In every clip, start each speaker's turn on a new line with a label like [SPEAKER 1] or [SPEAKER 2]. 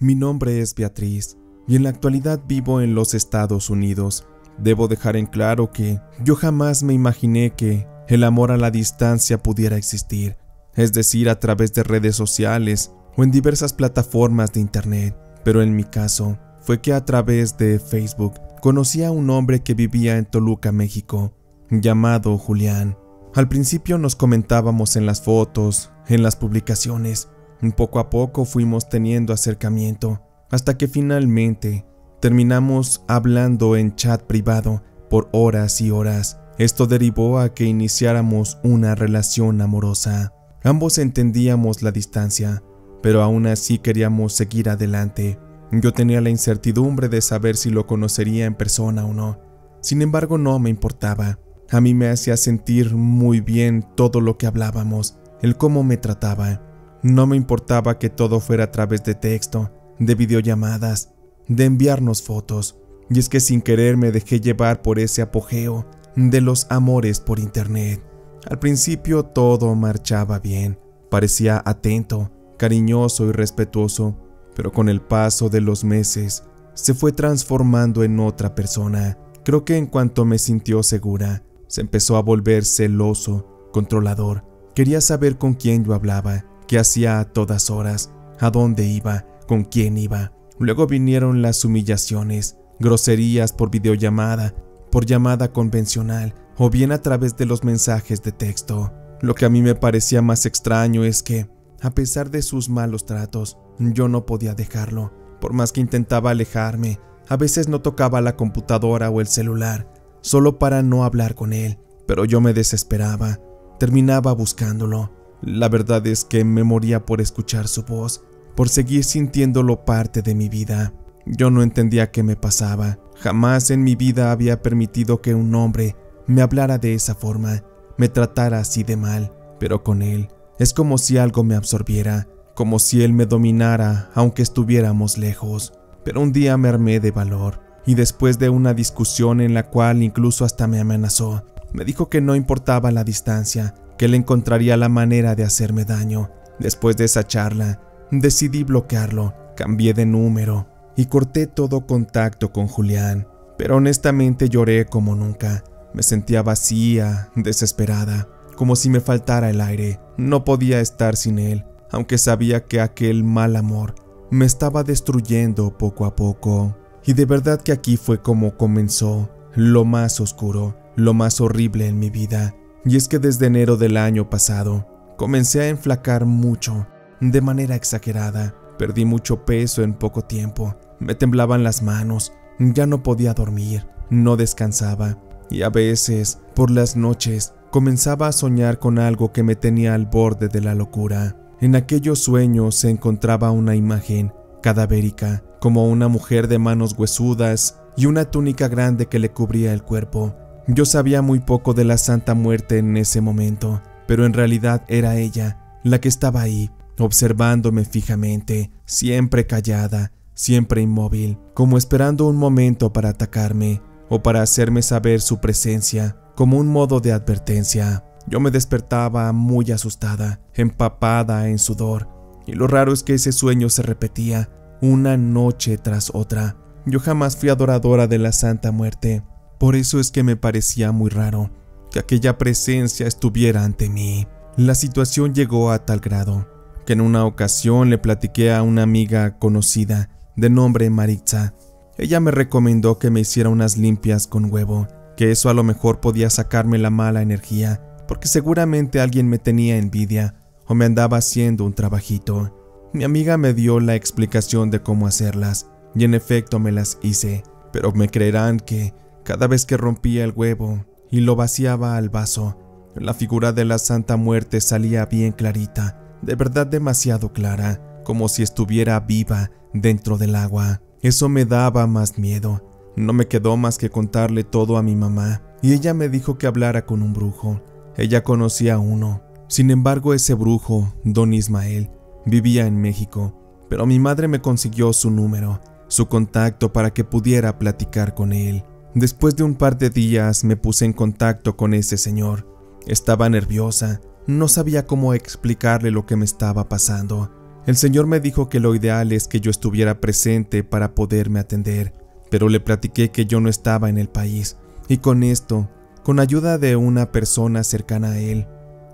[SPEAKER 1] Mi nombre es Beatriz y en la actualidad vivo en los Estados Unidos. Debo dejar en claro que yo jamás me imaginé que el amor a la distancia pudiera existir, es decir, a través de redes sociales o en diversas plataformas de internet. Pero en mi caso, fue que a través de Facebook conocí a un hombre que vivía en Toluca, México, llamado Julián. Al principio nos comentábamos en las fotos, en las publicaciones. Poco a poco fuimos teniendo acercamiento, hasta que finalmente terminamos hablando en chat privado por horas y horas. Esto derivó a que iniciáramos una relación amorosa. Ambos entendíamos la distancia, pero aún así queríamos seguir adelante. Yo tenía la incertidumbre de saber si lo conocería en persona o no. Sin embargo, no me importaba. A mí me hacía sentir muy bien todo lo que hablábamos, el cómo me trataba. No me importaba que todo fuera a través de texto, de videollamadas, de enviarnos fotos. Y es que sin querer me dejé llevar por ese apogeo de los amores por internet. Al principio todo marchaba bien, parecía atento, cariñoso y respetuoso, pero con el paso de los meses se fue transformando en otra persona. Creo que en cuanto me sintió segura, se empezó a volver celoso, controlador. Quería saber con quién yo hablaba, qué hacía a todas horas, a dónde iba, con quién iba. Luego vinieron las humillaciones, groserías por videollamada, por llamada convencional o bien a través de los mensajes de texto. Lo que a mí me parecía más extraño es que, a pesar de sus malos tratos, yo no podía dejarlo. Por más que intentaba alejarme, a veces no tocaba la computadora o el celular, solo para no hablar con él, pero yo me desesperaba, terminaba buscándolo. La verdad es que me moría por escuchar su voz, por seguir sintiéndolo parte de mi vida. Yo no entendía qué me pasaba. Jamás en mi vida había permitido que un hombre me hablara de esa forma, me tratara así de mal, pero con él es como si algo me absorbiera, como si él me dominara aunque estuviéramos lejos. Pero un día me armé de valor y después de una discusión en la cual incluso hasta me amenazó, me dijo que no importaba la distancia, que él encontraría la manera de hacerme daño. Después de esa charla, decidí bloquearlo, cambié de número y corté todo contacto con Julián. Pero honestamente lloré como nunca. Me sentía vacía, desesperada, como si me faltara el aire. No podía estar sin él, aunque sabía que aquel mal amor me estaba destruyendo poco a poco. Y de verdad que aquí fue como comenzó lo más oscuro, lo más horrible en mi vida. Y es que desde enero del año pasado comencé a enflacar mucho, de manera exagerada. Perdí mucho peso en poco tiempo, me temblaban las manos, ya no podía dormir, no descansaba y a veces, por las noches, comenzaba a soñar con algo que me tenía al borde de la locura. En aquellos sueños se encontraba una imagen cadavérica, como una mujer de manos huesudas y una túnica grande que le cubría el cuerpo. Yo sabía muy poco de la Santa Muerte en ese momento, pero en realidad era ella la que estaba ahí, observándome fijamente, siempre callada, siempre inmóvil, como esperando un momento para atacarme o para hacerme saber su presencia, como un modo de advertencia. Yo me despertaba muy asustada, empapada en sudor, y lo raro es que ese sueño se repetía una noche tras otra. Yo jamás fui adoradora de la Santa Muerte, por eso es que me parecía muy raro que aquella presencia estuviera ante mí. La situación llegó a tal grado que en una ocasión le platiqué a una amiga conocida de nombre Maritza. Ella me recomendó que me hiciera unas limpias con huevo, que eso a lo mejor podía sacarme la mala energía, porque seguramente alguien me tenía envidia o me andaba haciendo un trabajito. Mi amiga me dio la explicación de cómo hacerlas y en efecto me las hice, pero me creerán que cada vez que rompía el huevo y lo vaciaba al vaso, la figura de la Santa Muerte salía bien clarita, de verdad demasiado clara, como si estuviera viva dentro del agua. Eso me daba más miedo. No me quedó más que contarle todo a mi mamá, y ella me dijo que hablara con un brujo. Ella conocía a uno. Sin embargo, ese brujo, don Ismael, vivía en México, pero mi madre me consiguió su número, su contacto para que pudiera platicar con él. Después de un par de días me puse en contacto con ese señor. Estaba nerviosa, no sabía cómo explicarle lo que me estaba pasando. El señor me dijo que lo ideal es que yo estuviera presente para poderme atender, pero le platiqué que yo no estaba en el país, y con esto, con ayuda de una persona cercana a él,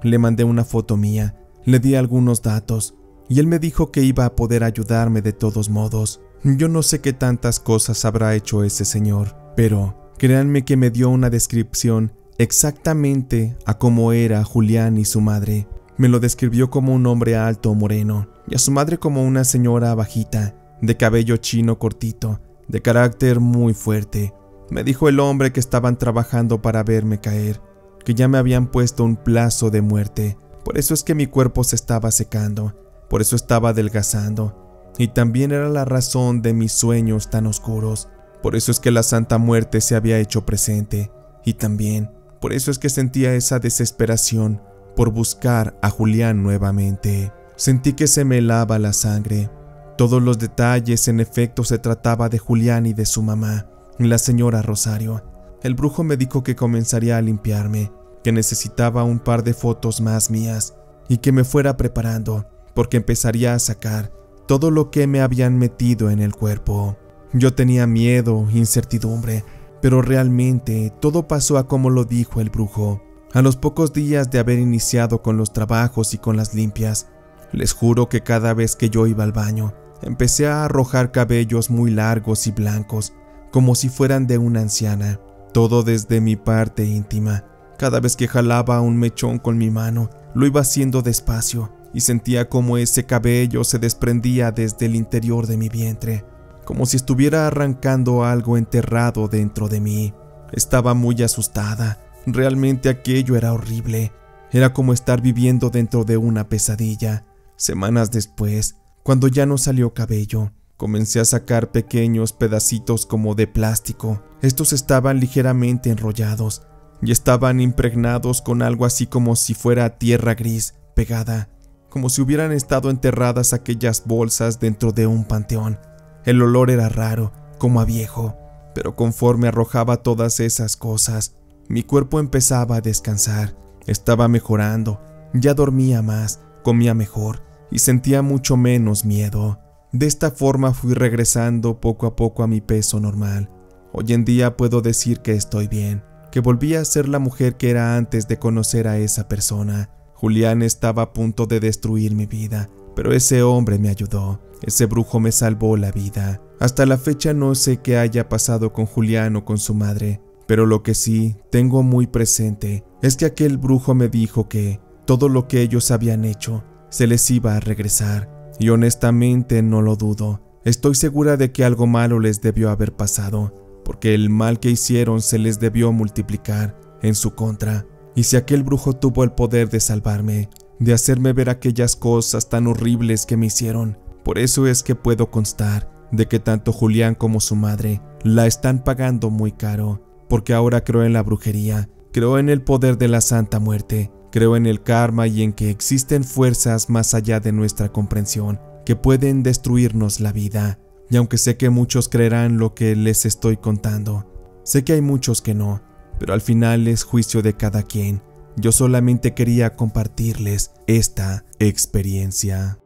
[SPEAKER 1] le mandé una foto mía, le di algunos datos, y él me dijo que iba a poder ayudarme de todos modos. Yo no sé qué tantas cosas habrá hecho ese señor, pero créanme que me dio una descripción exactamente a cómo era Julián y su madre. Me lo describió como un hombre alto moreno, y a su madre como una señora bajita, de cabello chino cortito, de carácter muy fuerte. Me dijo el hombre que estaban trabajando para verme caer, que ya me habían puesto un plazo de muerte. Por eso es que mi cuerpo se estaba secando, por eso estaba adelgazando, y también era la razón de mis sueños tan oscuros. Por eso es que la Santa Muerte se había hecho presente, y también por eso es que sentía esa desesperación por buscar a Julián nuevamente. Sentí que se me helaba la sangre. Todos los detalles, en efecto, se trataba de Julián y de su mamá, la señora Rosario. El brujo me dijo que comenzaría a limpiarme, que necesitaba un par de fotos más mías y que me fuera preparando, porque empezaría a sacar todo lo que me habían metido en el cuerpo. Yo tenía miedo, incertidumbre, pero realmente todo pasó a como lo dijo el brujo. A los pocos días de haber iniciado con los trabajos y con las limpias, les juro que cada vez que yo iba al baño, empecé a arrojar cabellos muy largos y blancos, como si fueran de una anciana, todo desde mi parte íntima. Cada vez que jalaba un mechón con mi mano, lo iba haciendo despacio, y sentía como ese cabello se desprendía desde el interior de mi vientre, como si estuviera arrancando algo enterrado dentro de mí. Estaba muy asustada. Realmente aquello era horrible. Era como estar viviendo dentro de una pesadilla. Semanas después, cuando ya no salió cabello, comencé a sacar pequeños pedacitos como de plástico. Estos estaban ligeramente enrollados y estaban impregnados con algo así como si fuera tierra gris pegada, como si hubieran estado enterradas aquellas bolsas dentro de un panteón. El olor era raro, como a viejo, pero conforme arrojaba todas esas cosas, mi cuerpo empezaba a descansar. Estaba mejorando, ya dormía más, comía mejor y sentía mucho menos miedo. De esta forma fui regresando poco a poco a mi peso normal. Hoy en día puedo decir que estoy bien, que volví a ser la mujer que era antes de conocer a esa persona. Julián estaba a punto de destruir mi vida, pero ese hombre me ayudó. Ese brujo me salvó la vida. Hasta la fecha no sé qué haya pasado con Julián o con su madre, pero lo que sí tengo muy presente es que aquel brujo me dijo que todo lo que ellos habían hecho se les iba a regresar, y honestamente no lo dudo. Estoy segura de que algo malo les debió haber pasado, porque el mal que hicieron se les debió multiplicar en su contra. Y si aquel brujo tuvo el poder de salvarme, de hacerme ver aquellas cosas tan horribles que me hicieron, por eso es que puedo constar de que tanto Julián como su madre la están pagando muy caro, porque ahora creo en la brujería, creo en el poder de la Santa Muerte, creo en el karma y en que existen fuerzas más allá de nuestra comprensión que pueden destruirnos la vida. Y aunque sé que muchos creerán lo que les estoy contando, sé que hay muchos que no, pero al final es juicio de cada quien. Yo solamente quería compartirles esta experiencia.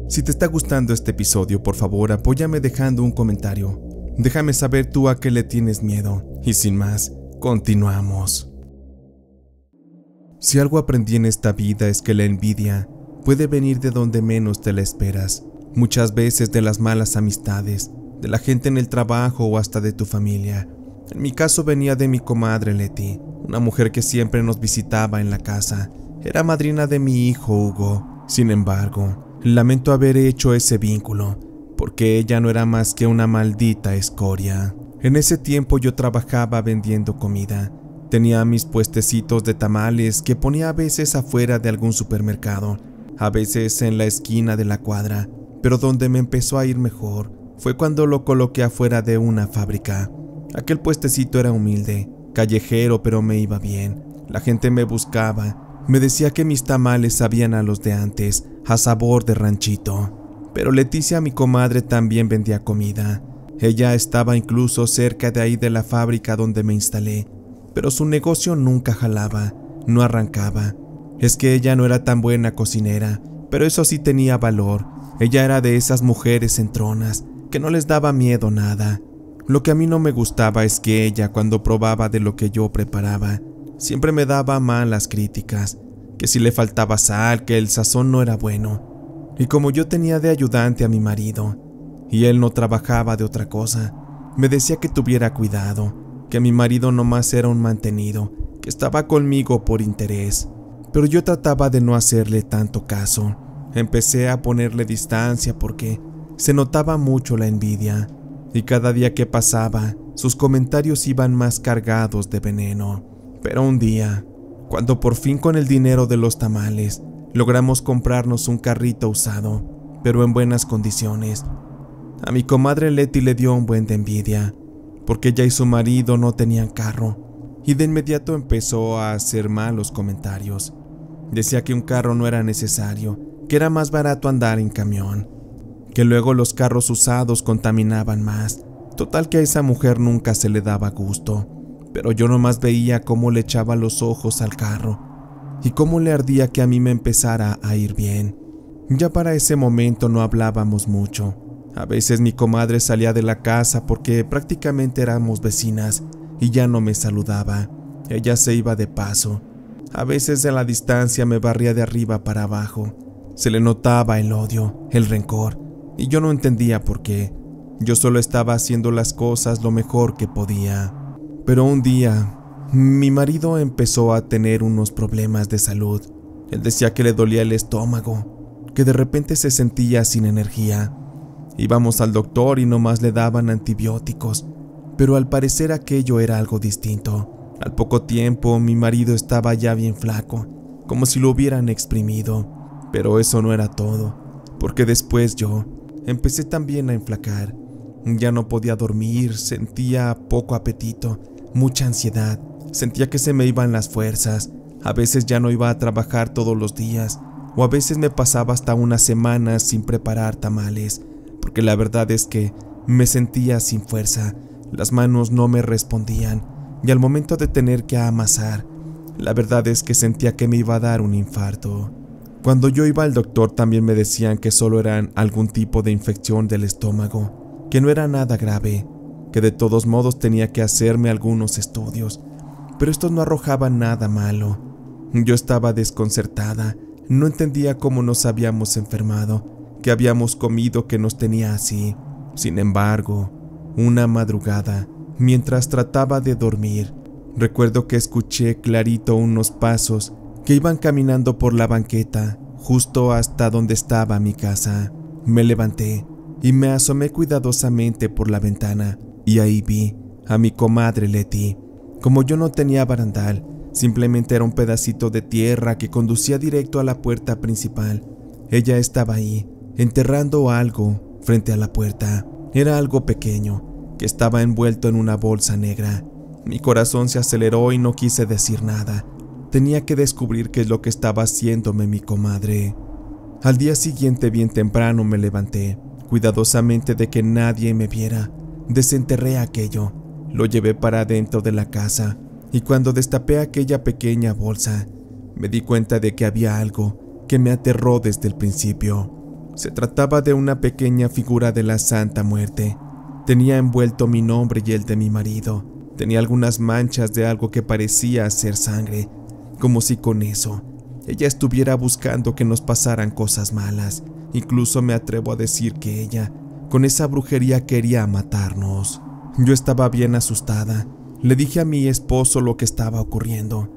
[SPEAKER 1] Si te está gustando este episodio, por favor, apóyame dejando un comentario. Déjame saber tú a qué le tienes miedo. Y sin más, continuamos. Si algo aprendí en esta vida es que la envidia puede venir de donde menos te la esperas. Muchas veces de las malas amistades, de la gente en el trabajo o hasta de tu familia. En mi caso venía de mi comadre Leti, una mujer que siempre nos visitaba en la casa. Era madrina de mi hijo Hugo. Sin embargo, lamento haber hecho ese vínculo, porque ella no era más que una maldita escoria. En ese tiempo yo trabajaba vendiendo comida. Tenía mis puestecitos de tamales que ponía a veces afuera de algún supermercado, a veces en la esquina de la cuadra, pero donde me empezó a ir mejor fue cuando lo coloqué afuera de una fábrica. Aquel puestecito era humilde, callejero, pero me iba bien. La gente me buscaba, me decía que mis tamales sabían a los de antes, a sabor de ranchito. Pero Leticia, mi comadre, también vendía comida. Ella estaba incluso cerca de ahí de la fábrica donde me instalé, pero su negocio nunca jalaba, no arrancaba. es que ella no era tan buena cocinera, pero eso sí tenía valor. Ella era de esas mujeres entronas, que no les daba miedo nada. Lo que a mí no me gustaba es que ella, cuando probaba de lo que yo preparaba, siempre me daba malas críticas, que si le faltaba sal, que el sazón no era bueno. Y como yo tenía de ayudante a mi marido, y él no trabajaba de otra cosa, me decía que tuviera cuidado, que mi marido nomás era un mantenido, que estaba conmigo por interés. Pero yo trataba de no hacerle tanto caso. Empecé a ponerle distancia porque se notaba mucho la envidia, y cada día que pasaba, sus comentarios iban más cargados de veneno. Pero un día, cuando por fin con el dinero de los tamales, logramos comprarnos un carrito usado, pero en buenas condiciones, a mi comadre Leti le dio un buen de envidia, porque ella y su marido no tenían carro, y de inmediato empezó a hacer malos comentarios. Decía que un carro no era necesario, que era más barato andar en camión, que luego los carros usados contaminaban más. Total que a esa mujer nunca se le daba gusto, pero yo nomás veía cómo le echaba los ojos al carro y cómo le ardía que a mí me empezara a ir bien. Ya para ese momento no hablábamos mucho. A veces mi comadre salía de la casa porque prácticamente éramos vecinas y ya no me saludaba. Ella se iba de paso. A veces de la distancia me barría de arriba para abajo. Se le notaba el odio, el rencor, y yo no entendía por qué. Yo solo estaba haciendo las cosas lo mejor que podía. Pero un día, mi marido empezó a tener unos problemas de salud. Él decía que le dolía el estómago, que de repente se sentía sin energía. Íbamos al doctor y nomás le daban antibióticos, pero al parecer aquello era algo distinto. Al poco tiempo, mi marido estaba ya bien flaco, como si lo hubieran exprimido. Pero eso no era todo, porque después yo empecé también a enflacar. Ya no podía dormir, sentía poco apetito, mucha ansiedad, sentía que se me iban las fuerzas. A veces ya no iba a trabajar todos los días, o a veces me pasaba hasta unas semanas sin preparar tamales, porque la verdad es que me sentía sin fuerza, las manos no me respondían, y al momento de tener que amasar, la verdad es que sentía que me iba a dar un infarto. Cuando yo iba al doctor también me decían que solo eran algún tipo de infección del estómago, que no era nada grave, que de todos modos tenía que hacerme algunos estudios, pero estos no arrojaban nada malo. Yo estaba desconcertada, no entendía cómo nos habíamos enfermado, qué habíamos comido que nos tenía así. Sin embargo, una madrugada, mientras trataba de dormir, recuerdo que escuché clarito unos pasos que iban caminando por la banqueta, justo hasta donde estaba mi casa. Me levanté y me asomé cuidadosamente por la ventana, y ahí vi a mi comadre Leti. Como yo no tenía barandal, simplemente era un pedacito de tierra que conducía directo a la puerta principal. Ella estaba ahí, enterrando algo frente a la puerta. Era algo pequeño, que estaba envuelto en una bolsa negra. Mi corazón se aceleró y no quise decir nada. Tenía que descubrir qué es lo que estaba haciéndome mi comadre. Al día siguiente, bien temprano, me levanté, cuidadosamente de que nadie me viera. Desenterré aquello, lo llevé para adentro de la casa, y cuando destapé aquella pequeña bolsa, me di cuenta de que había algo que me aterró desde el principio. Se trataba de una pequeña figura de la Santa Muerte. Tenía envuelto mi nombre y el de mi marido. Tenía algunas manchas de algo que parecía ser sangre, como si con eso ella estuviera buscando que nos pasaran cosas malas. Incluso me atrevo a decir que ella, con esa brujería, quería matarnos. Yo estaba bien asustada. Le dije a mi esposo lo que estaba ocurriendo,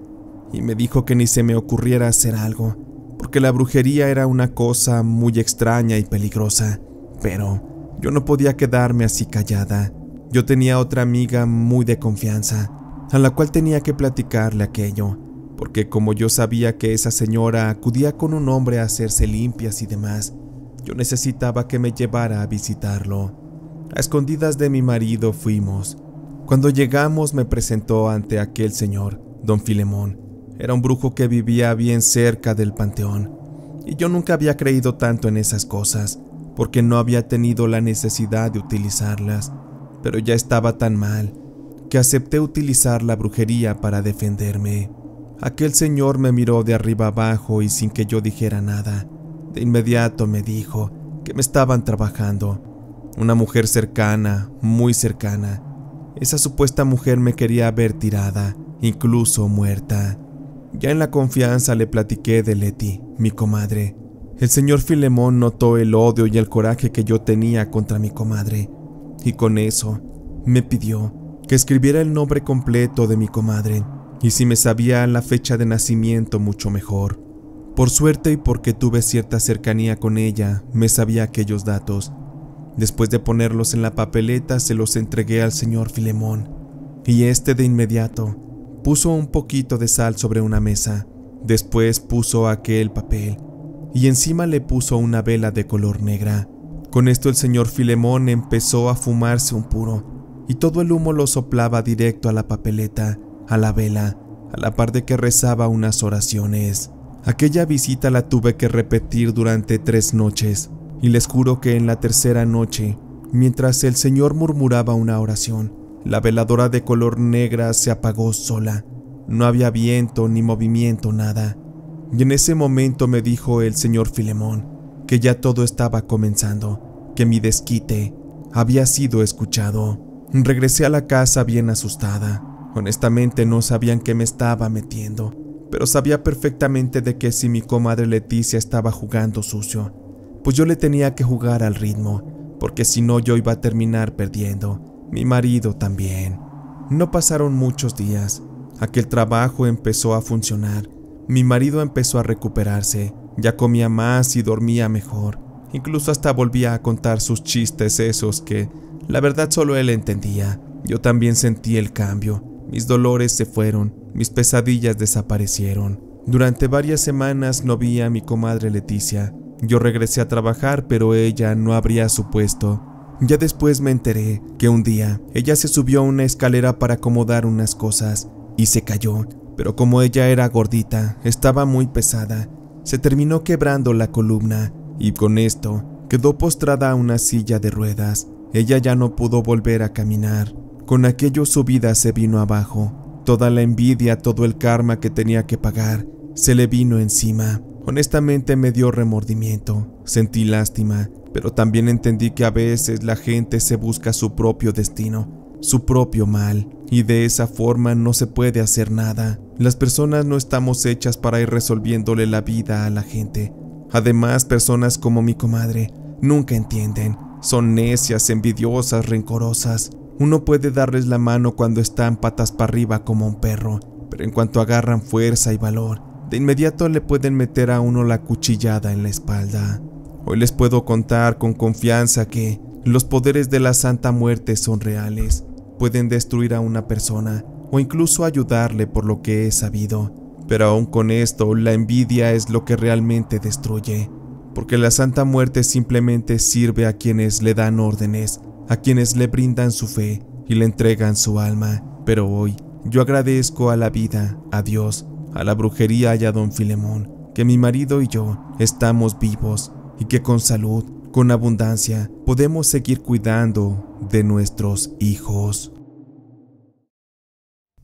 [SPEAKER 1] y me dijo que ni se me ocurriera hacer algo, porque la brujería era una cosa muy extraña y peligrosa. Pero yo no podía quedarme así callada. Yo tenía otra amiga muy de confianza, a la cual tenía que platicarle aquello, porque como yo sabía que esa señora acudía con un hombre a hacerse limpias y demás, yo necesitaba que me llevara a visitarlo. A escondidas de mi marido fuimos. Cuando llegamos me presentó ante aquel señor, don Filemón. Era un brujo que vivía bien cerca del panteón, y yo nunca había creído tanto en esas cosas, porque no había tenido la necesidad de utilizarlas, pero ya estaba tan mal que acepté utilizar la brujería para defenderme. Aquel señor me miró de arriba abajo y sin que yo dijera nada, de inmediato me dijo que me estaban trabajando. Una mujer cercana, muy cercana. Esa supuesta mujer me quería ver tirada, incluso muerta. Ya en la confianza le platiqué de Leti, mi comadre. El señor Filemón notó el odio y el coraje que yo tenía contra mi comadre, y con eso me pidió que escribiera el nombre completo de mi comadre, y si me sabía la fecha de nacimiento mucho mejor. Por suerte y porque tuve cierta cercanía con ella, me sabía aquellos datos. Después de ponerlos en la papeleta, se los entregué al señor Filemón, y este de inmediato puso un poquito de sal sobre una mesa. Después puso aquel papel, y encima le puso una vela de color negra. Con esto el señor Filemón empezó a fumarse un puro, y todo el humo lo soplaba directo a la papeleta, a la vela, a la par de que rezaba unas oraciones. Aquella visita la tuve que repetir durante 3 noches, y les juro que en la tercera noche, mientras el señor murmuraba una oración, la veladora de color negra se apagó sola. No había viento ni movimiento, nada. Y en ese momento me dijo el señor Filemón que ya todo estaba comenzando, que mi desquite había sido escuchado. Regresé a la casa bien asustada. Honestamente no sabía en qué me estaba metiendo, pero sabía perfectamente de que si mi comadre Leticia estaba jugando sucio, pues yo le tenía que jugar al ritmo, porque si no yo iba a terminar perdiendo, mi marido también. No pasaron muchos días. Aquel trabajo empezó a funcionar. Mi marido empezó a recuperarse, ya comía más y dormía mejor. Incluso hasta volvía a contar sus chistes esos que, la verdad, solo él entendía. Yo también sentí el cambio. Mis dolores se fueron, mis pesadillas desaparecieron. Durante varias semanas no vi a mi comadre Leticia. Yo regresé a trabajar, pero ella no abría su puesto. Ya después me enteré que un día ella se subió a una escalera para acomodar unas cosas y se cayó, pero como ella era gordita, estaba muy pesada, se terminó quebrando la columna y con esto quedó postrada a una silla de ruedas. Ella ya no pudo volver a caminar. Con aquello su vida se vino abajo. Toda la envidia, todo el karma que tenía que pagar, se le vino encima. Honestamente me dio remordimiento, sentí lástima, pero también entendí que a veces la gente se busca su propio destino, su propio mal, y de esa forma no se puede hacer nada. Las personas no estamos hechas para ir resolviéndole la vida a la gente. Además, personas como mi comadre nunca entienden, son necias, envidiosas, rencorosas. Uno puede darles la mano cuando están patas para arriba como un perro, pero en cuanto agarran fuerza y valor, de inmediato le pueden meter a uno la cuchillada en la espalda. Hoy les puedo contar con confianza que los poderes de la Santa Muerte son reales. Pueden destruir a una persona o incluso ayudarle, por lo que he sabido. Pero aún con esto, la envidia es lo que realmente destruye, porque la Santa Muerte simplemente sirve a quienes le dan órdenes, a quienes le brindan su fe y le entregan su alma. Pero hoy yo agradezco a la vida, a Dios, a la brujería y a don Filemón, que mi marido y yo estamos vivos y que con salud, con abundancia, podemos seguir cuidando de nuestros hijos.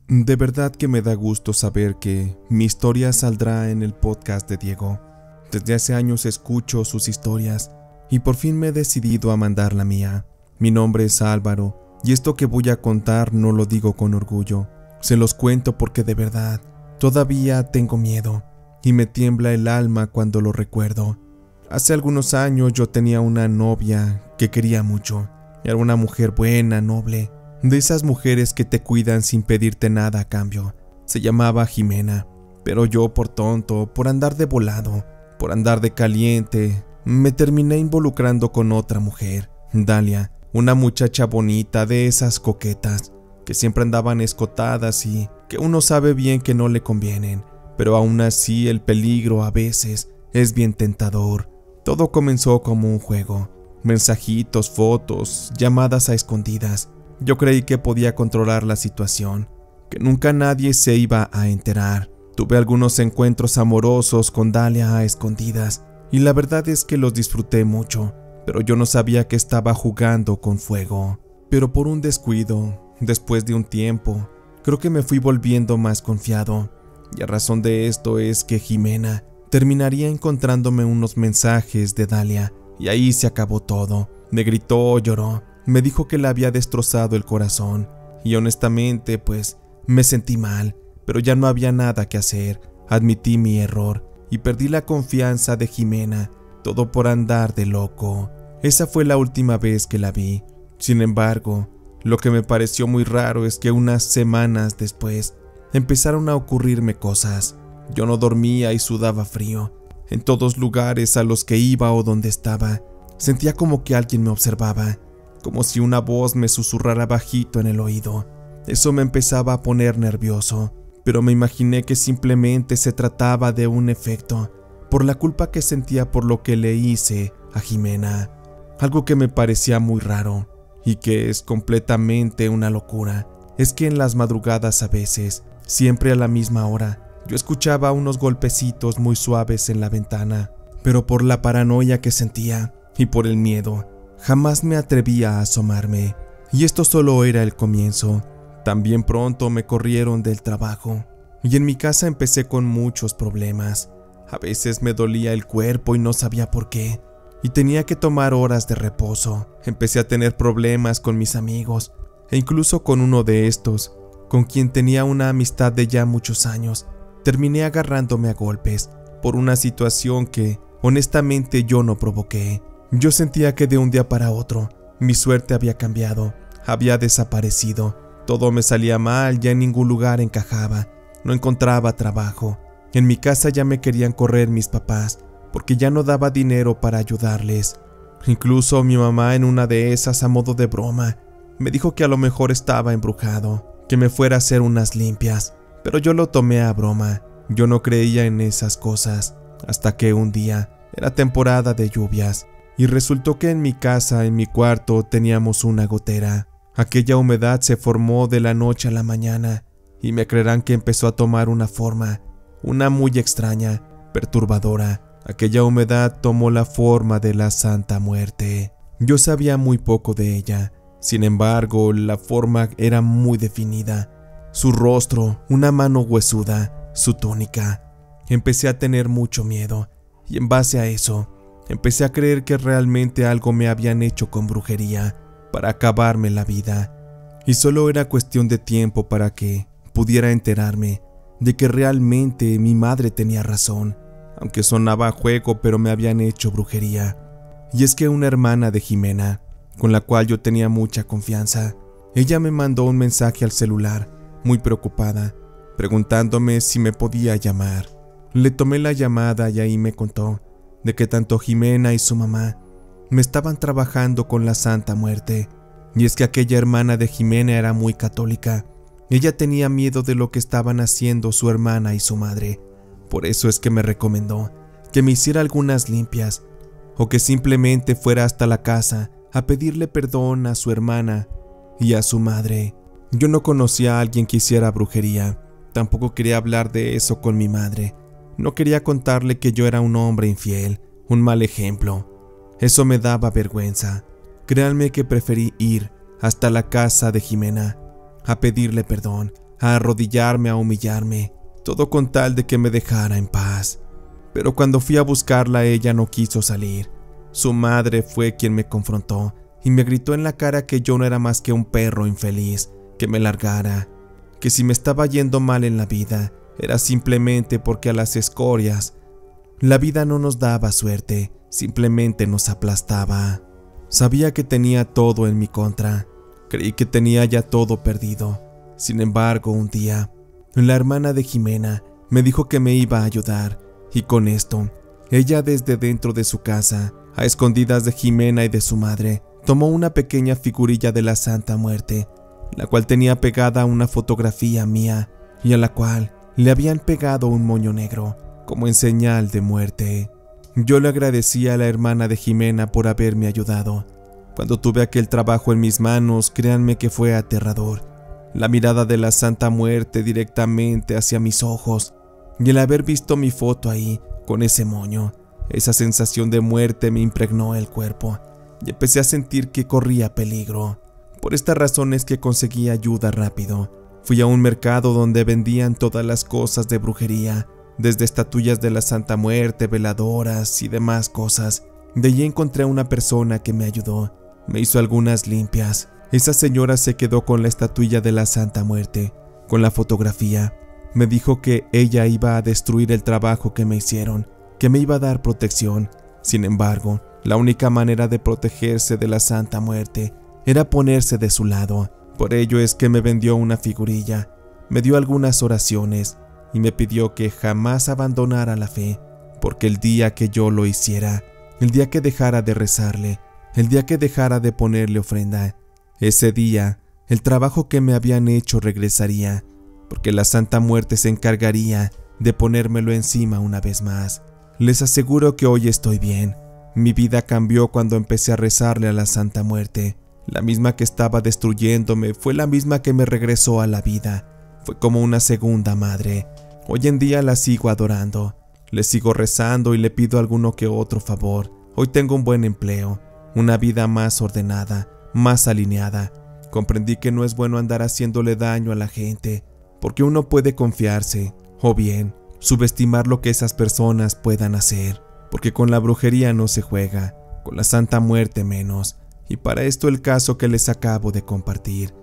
[SPEAKER 1] De verdad que me da gusto saber que mi historia saldrá en el podcast de Diego. Desde hace años escucho sus historias y por fin me he decidido a mandar la mía. Mi nombre es Álvaro y esto que voy a contar no lo digo con orgullo. Se los cuento porque de verdad todavía tengo miedo y me tiembla el alma cuando lo recuerdo. Hace algunos años yo tenía una novia que quería mucho. Era una mujer buena, noble, de esas mujeres que te cuidan sin pedirte nada a cambio. Se llamaba Jimena, pero yo por tonto, por andar de volado, por andar de caliente, me terminé involucrando con otra mujer, Dalia, una muchacha bonita de esas coquetas, que siempre andaban escotadas y que uno sabe bien que no le convienen, pero aún así el peligro a veces es bien tentador. Todo comenzó como un juego, mensajitos, fotos, llamadas a escondidas. Yo creí que podía controlar la situación, que nunca nadie se iba a enterar. Tuve algunos encuentros amorosos con Dalia a escondidas y la verdad es que los disfruté mucho, pero yo no sabía que estaba jugando con fuego. Pero por un descuido, después de un tiempo, creo que me fui volviendo más confiado. y a razón de esto es que Jimena terminaría encontrándome unos mensajes de Dalia, y ahí se acabó todo. Me gritó, lloró, me dijo que le había destrozado el corazón, y honestamente pues me sentí mal, pero ya no había nada que hacer. Admití mi error y perdí la confianza de Jimena, todo por andar de loco. Esa fue la última vez que la vi. Sin embargo, lo que me pareció muy raro es que unas semanas después empezaron a ocurrirme cosas. Yo no dormía y sudaba frío. En todos lugares a los que iba o donde estaba, sentía como que alguien me observaba, como si una voz me susurrara bajito en el oído. Eso me empezaba a poner nervioso, pero me imaginé que simplemente se trataba de un efecto, por la culpa que sentía por lo que le hice a Jimena. Algo que me parecía muy raro, y que es completamente una locura, es que en las madrugadas a veces, siempre a la misma hora, yo escuchaba unos golpecitos muy suaves en la ventana, pero por la paranoia que sentía y por el miedo, jamás me atrevía a asomarme, y esto solo era el comienzo. También pronto me corrieron del trabajo, y en mi casa empecé con muchos problemas. A veces me dolía el cuerpo y no sabía por qué, y tenía que tomar horas de reposo. Empecé a tener problemas con mis amigos, e incluso con uno de estos, con quien tenía una amistad de ya muchos años. Terminé agarrándome a golpes por una situación que, honestamente, yo no provoqué. Yo sentía que de un día para otro, mi suerte había cambiado, había desaparecido. Todo me salía mal, ya en ningún lugar encajaba, no encontraba trabajo. En mi casa ya me querían correr mis papás, porque ya no daba dinero para ayudarles. Incluso mi mamá, en una de esas, a modo de broma, me dijo que a lo mejor estaba embrujado, que me fuera a hacer unas limpias, pero yo lo tomé a broma. Yo no creía en esas cosas, hasta que un día, era temporada de lluvias, y resultó que en mi casa, en mi cuarto, teníamos una gotera. Aquella humedad se formó de la noche a la mañana, y me creerán que empezó a tomar una forma, una muy extraña, perturbadora. Aquella humedad tomó la forma de la Santa Muerte. Yo sabía muy poco de ella, sin embargo, la forma era muy definida. Su rostro, una mano huesuda, su túnica. Empecé a tener mucho miedo, y en base a eso, empecé a creer que realmente algo me habían hecho con brujería para acabarme la vida, y solo era cuestión de tiempo para que pudiera enterarme de que realmente mi madre tenía razón, aunque sonaba a juego, pero me habían hecho brujería. Y es que una hermana de Jimena, con la cual yo tenía mucha confianza, ella me mandó un mensaje al celular, muy preocupada, preguntándome si me podía llamar. Le tomé la llamada y ahí me contó de que tanto Jimena y su mamá me estaban trabajando con la Santa Muerte. Y es que aquella hermana de Jimena era muy católica. Ella tenía miedo de lo que estaban haciendo su hermana y su madre. Por eso es que me recomendó que me hiciera algunas limpias, o que simplemente fuera hasta la casa a pedirle perdón a su hermana y a su madre. Yo no conocía a alguien que hiciera brujería, tampoco quería hablar de eso con mi madre. No quería contarle que yo era un hombre infiel, un mal ejemplo. Eso me daba vergüenza. Créanme que preferí ir hasta la casa de Jimena, a pedirle perdón, a arrodillarme, a humillarme, todo con tal de que me dejara en paz. Pero cuando fui a buscarla, ella no quiso salir. Su madre fue quien me confrontó y me gritó en la cara que yo no era más que un perro infeliz, que me largara, que si me estaba yendo mal en la vida, era simplemente porque a las escorias la vida no nos daba suerte, simplemente nos aplastaba. Sabía que tenía todo en mi contra, creí que tenía ya todo perdido. Sin embargo, un día, la hermana de Jimena me dijo que me iba a ayudar, y con esto, ella desde dentro de su casa, a escondidas de Jimena y de su madre, tomó una pequeña figurilla de la Santa Muerte, la cual tenía pegada una fotografía mía, y a la cual le habían pegado un moño negro, como en señal de muerte. Yo le agradecí a la hermana de Jimena por haberme ayudado. Cuando tuve aquel trabajo en mis manos, créanme que fue aterrador. La mirada de la Santa Muerte directamente hacia mis ojos, y el haber visto mi foto ahí, con ese moño, esa sensación de muerte me impregnó el cuerpo, y empecé a sentir que corría peligro. Por esta razón es que conseguí ayuda rápido. Fui a un mercado donde vendían todas las cosas de brujería, desde estatuillas de la Santa Muerte, veladoras y demás cosas. De allí encontré a una persona que me ayudó. Me hizo algunas limpias. Esa señora se quedó con la estatuilla de la Santa Muerte, con la fotografía. Me dijo que ella iba a destruir el trabajo que me hicieron, que me iba a dar protección. Sin embargo, la única manera de protegerse de la Santa Muerte era ponerse de su lado. Por ello es que me vendió una figurilla, me dio algunas oraciones y me pidió que jamás abandonara la fe, porque el día que yo lo hiciera, el día que dejara de rezarle, el día que dejara de ponerle ofrenda, ese día el trabajo que me habían hecho regresaría, porque la Santa Muerte se encargaría de ponérmelo encima una vez más. Les aseguro que hoy estoy bien. Mi vida cambió cuando empecé a rezarle a la Santa Muerte. La misma que estaba destruyéndome fue la misma que me regresó a la vida. Fue como una segunda madre. Hoy en día la sigo adorando. Le sigo rezando y le pido alguno que otro favor. Hoy tengo un buen empleo, una vida más ordenada, más alineada. Comprendí que no es bueno andar haciéndole daño a la gente, porque uno puede confiarse, o bien subestimar lo que esas personas puedan hacer, porque con la brujería no se juega, con la Santa Muerte menos. Y para esto el caso que les acabo de compartir.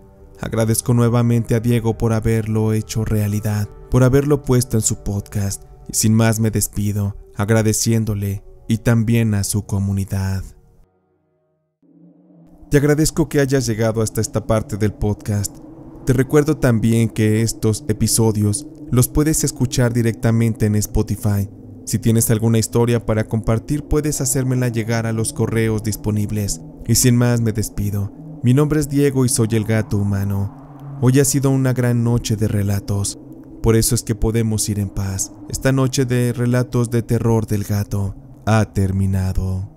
[SPEAKER 1] Agradezco nuevamente a Diego por haberlo hecho realidad, por haberlo puesto en su podcast, y sin más me despido, agradeciéndole y también a su comunidad. Te agradezco que hayas llegado hasta esta parte del podcast. Te recuerdo también que estos episodios los puedes escuchar directamente en Spotify. Si tienes alguna historia para compartir, puedes hacérmela llegar a los correos disponibles. Y sin más me despido. Mi nombre es Diego y soy el Gato Humano. Hoy ha sido una gran noche de relatos. Por eso es que podemos ir en paz. Esta noche de relatos de terror del gato ha terminado.